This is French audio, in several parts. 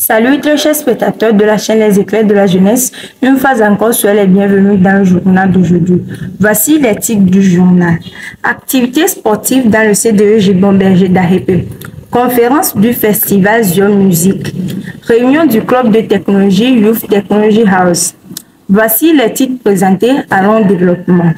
Salut très chers spectateurs de la chaîne Les Éclairs de la Jeunesse. Une fois encore, soyez les bienvenus dans le journal d'aujourd'hui. Voici les titres du journal. Activités sportives dans le CDE Gibon Berger d'Arépé. Conférence du festival Zion Music. Réunion du club de technologie Youth Technology House. Voici les titres présentés à long développement.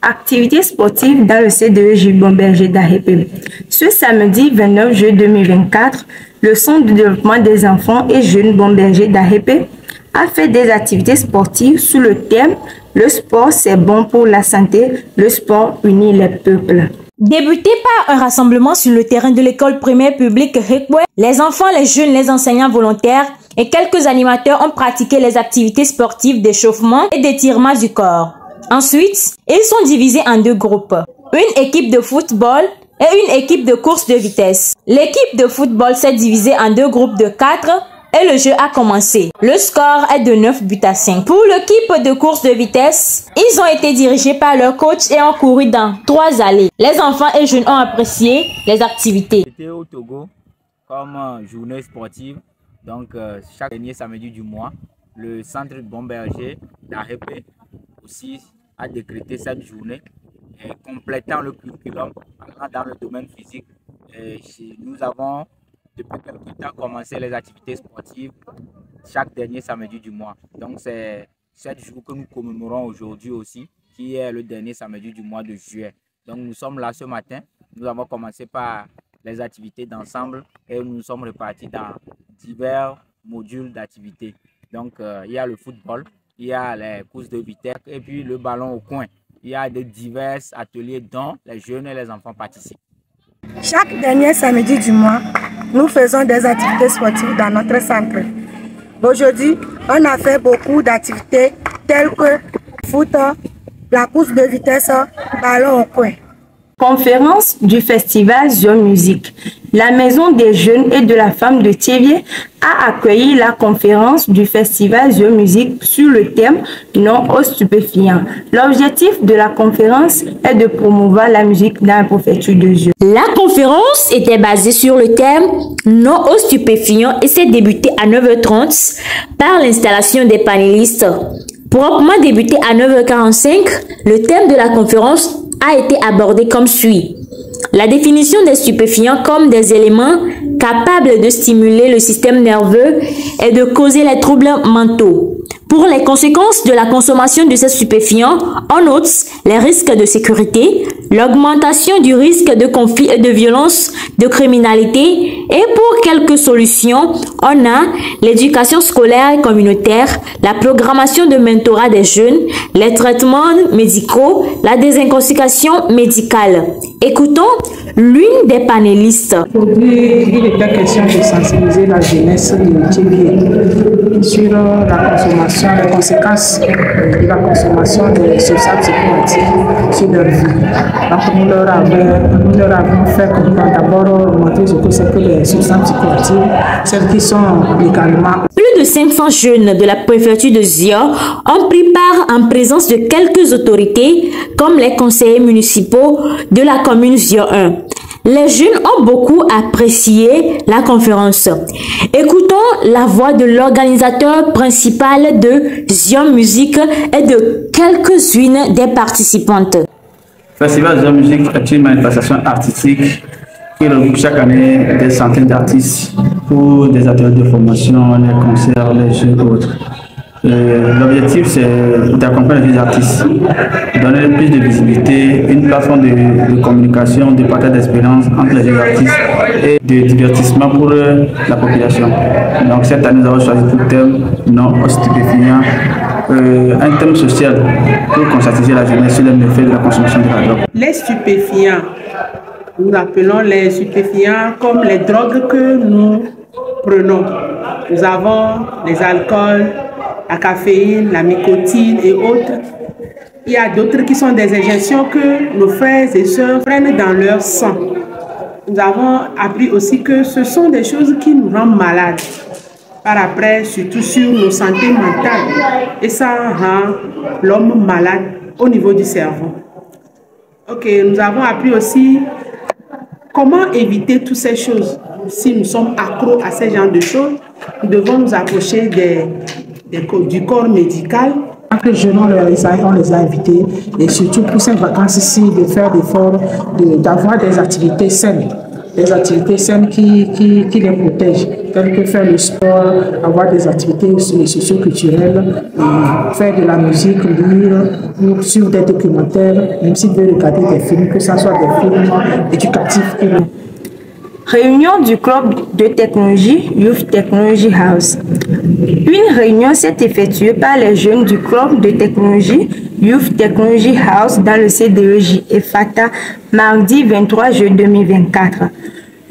Activités sportives dans le CDE Gibon Berger d'Arépé. Ce samedi 29 juillet 2024, le Centre de développement des enfants et jeunes Bon Berger d'Arépé a fait des activités sportives sous le thème « Le sport, c'est bon pour la santé, le sport unit les peuples ». Débuté par un rassemblement sur le terrain de l'école primaire publique Rikwe, les enfants, les jeunes, les enseignants volontaires et quelques animateurs ont pratiqué les activités sportives d'échauffement et d'étirement du corps. Ensuite, ils sont divisés en deux groupes, une équipe de football et une équipe de course de vitesse. L'équipe de football s'est divisée en deux groupes de 4 et le jeu a commencé. Le score est de 9 buts à 5. Pour l'équipe de course de vitesse, ils ont été dirigés par leur coach et ont couru dans 3 allées. Les enfants et jeunes ont apprécié les activités. C'était au Togo comme journée sportive. Donc chaque dernier samedi du mois, le centre Bon Berger d'Arépé aussi a décrété cette journée, complétant le curriculum dans le domaine physique. Nous avons depuis quelque temps commencé les activités sportives chaque dernier samedi du mois. Donc c'est cette jour que nous commémorons aujourd'hui aussi, qui est le dernier samedi du mois de juillet. Donc nous sommes là ce matin. Nous avons commencé par les activités d'ensemble et nous sommes repartis dans divers modules d'activités. Donc il y a le football, il y a les courses de vitesse et puis le ballon au coin. Il y a de divers ateliers dont les jeunes et les enfants participent. Chaque dernier samedi du mois, nous faisons des activités sportives dans notre centre. Aujourd'hui, on a fait beaucoup d'activités telles que foot, la course de vitesse, ballon au coin. Conférence du festival Zion Music. La Maison des jeunes et de la femme de Thiévié a accueilli la conférence du festival Zion Music sur le thème « Non aux stupéfiants ». L'objectif de la conférence est de promouvoir la musique dans la préfecture de Zion. La conférence était basée sur le thème « Non aux stupéfiants » et s'est débutée à 9h30 par l'installation des panélistes. Proprement débuté à 9h45, le thème de la conférence a été abordé comme suit. La définition des stupéfiants comme des éléments capables de stimuler le système nerveux et de causer les troubles mentaux. Pour les conséquences de la consommation de ces stupéfiants, on note les risques de sécurité, l'augmentation du risque de conflit et de violence, de criminalité, et pour quelques solutions, on a l'éducation scolaire et communautaire, la programmation de mentorat des jeunes, les traitements médicaux, la désintoxication médicale. Écoutons l'une des panélistes. Aujourd'hui, il était question de sensibiliser la jeunesse de Thiévié sur la consommation, les conséquences de la consommation de substances psychoactives sur leur vie. Donc nous leur avons fait comprendre d'abord montrer ce que c'est que les substances psychoactives, celles qui sont légalement. Plus de 500 jeunes de la préfecture de Zion ont pris part en présence de quelques autorités comme les conseillers municipaux de la commune Zion 1. Les jeunes ont beaucoup apprécié la conférence. Écoutons la voix de l'organisateur principal de Zion Music et de quelques-unes des participantes. Le Festival Zion Music est une manifestation artistique qui regroupe chaque année des centaines d'artistes pour des ateliers de formation, les concerts, les jeux et autres. L'objectif, c'est d'accompagner les artistes, donner plus de visibilité, une plateforme de communication, de partage d'expérience entre les artistes et de divertissement pour la population. Donc cette année, nous avons choisi pour thème non aux stupéfiants, un thème social pour conscientiser la jeunesse sur les méfaits de la consommation de la drogue. Les stupéfiants, nous appelons les stupéfiants comme les drogues que nous prenons. Nous avons les alcools, la caféine, la nicotine et autres. Il y a d'autres qui sont des injections que nos frères et sœurs prennent dans leur sang. Nous avons appris aussi que ce sont des choses qui nous rendent malades. Par après, surtout sur nos santé mentale. Et ça rend l'homme malade au niveau du cerveau. Ok, nous avons appris aussi comment éviter toutes ces choses. Si nous sommes accros à ces genres de choses, Nous devons nous approcher du corps médical. Que les jeunes, on les a invités, et surtout pour ces vacances ici, de faire l'effort d'avoir des activités saines. Des activités saines qui les protègent, telles que faire le sport, avoir des activités socio-culturelles, faire de la musique, lire, suivre des documentaires, même s'ils veulent regarder des films, que ce soit des films éducatifs. Réunion du club de technologie Youth Technology House. Une réunion s'est effectuée par les jeunes du club de technologie Youth Technology House dans le CDEJ EFATA mardi 23 juillet 2024.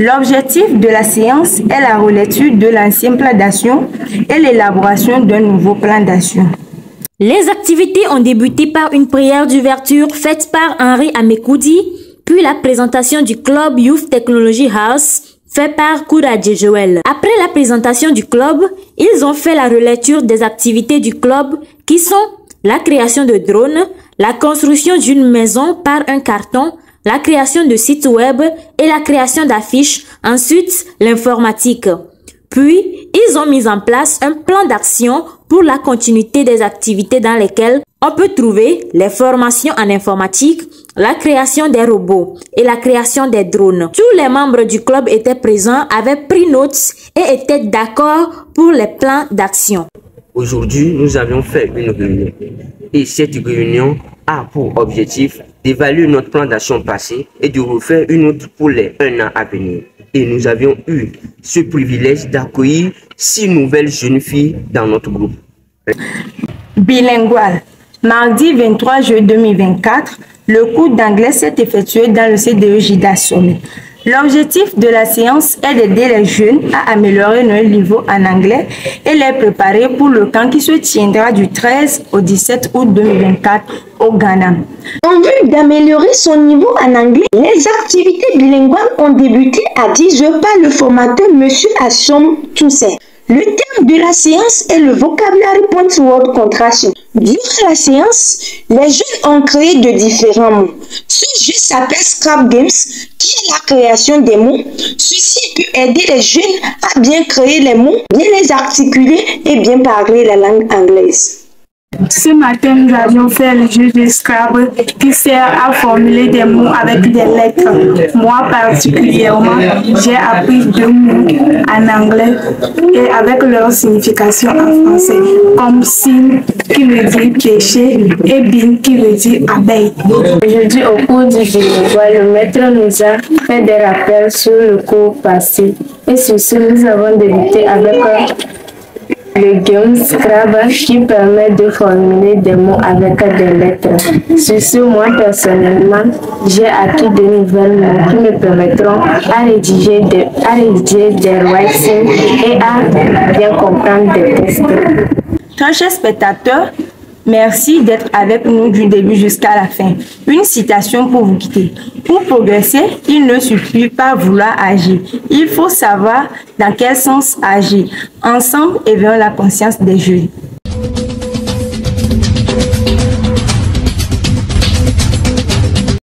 L'objectif de la séance est la relecture de l'ancien plan d'action et l'élaboration d'un nouveau plan d'action. Les activités ont débuté par une prière d'ouverture faite par Henri Amekoudi, puis la présentation du club Youth Technology House fait par Kouraje Joël. Après la présentation du club, ils ont fait la relecture des activités du club qui sont la création de drones, la construction d'une maison par un carton, la création de sites web et la création d'affiches, ensuite l'informatique. Puis, ils ont mis en place un plan d'action pour la continuité des activités dans lesquelles on peut trouver les formations en informatique, la création des robots et la création des drones. Tous les membres du club étaient présents, avaient pris notes et étaient d'accord pour les plans d'action. Aujourd'hui, nous avions fait une réunion et cette réunion a pour objectif d'évaluer notre plan d'action passé et de refaire une autre pour les 1 an à venir. Et nous avions eu ce privilège d'accueillir 6 nouvelles jeunes filles dans notre groupe. Bilingual. Mardi 23 juillet 2024, le cours d'anglais s'est effectué dans le CDEJ d'Assommé. L'objectif de la séance est d'aider les jeunes à améliorer leur niveau en anglais et les préparer pour le camp qui se tiendra du 13 au 17 août 2024 au Ghana. En vue d'améliorer son niveau en anglais, les activités bilinguales ont débuté à 10 h par le formateur M. Assom Toussaint. Le thème de la séance est le vocabulary point word contraction. Durant la séance, les jeunes ont créé de différents mots. Ce jeu s'appelle Scrap Games, qui est la création des mots. Ceci peut aider les jeunes à bien créer les mots, bien les articuler et bien parler la langue anglaise. Ce matin, nous avions fait le jeu de Scrabble qui sert à formuler des mots avec des lettres. Moi, particulièrement, j'ai appris 2 mots en anglais et avec leur signification en français, comme signe qui veut dire pêcher et bin qui veut dire abeille. Aujourd'hui, au cours du bilingual, le maître nous a fait des rappels sur le cours passé. Et sur ce, nous avons débuté avec le game Scrabble qui permet de formuler des mots avec des lettres. Sur ce, moi personnellement, j'ai acquis de nouvelles mots qui me permettront à rédiger des writings et à bien comprendre des tests. Très chers spectateurs, merci d'être avec nous du début jusqu'à la fin. Une citation pour vous quitter. Pour progresser, il ne suffit pas vouloir agir. Il faut savoir dans quel sens agir. Ensemble, éveillons la conscience des jeunes.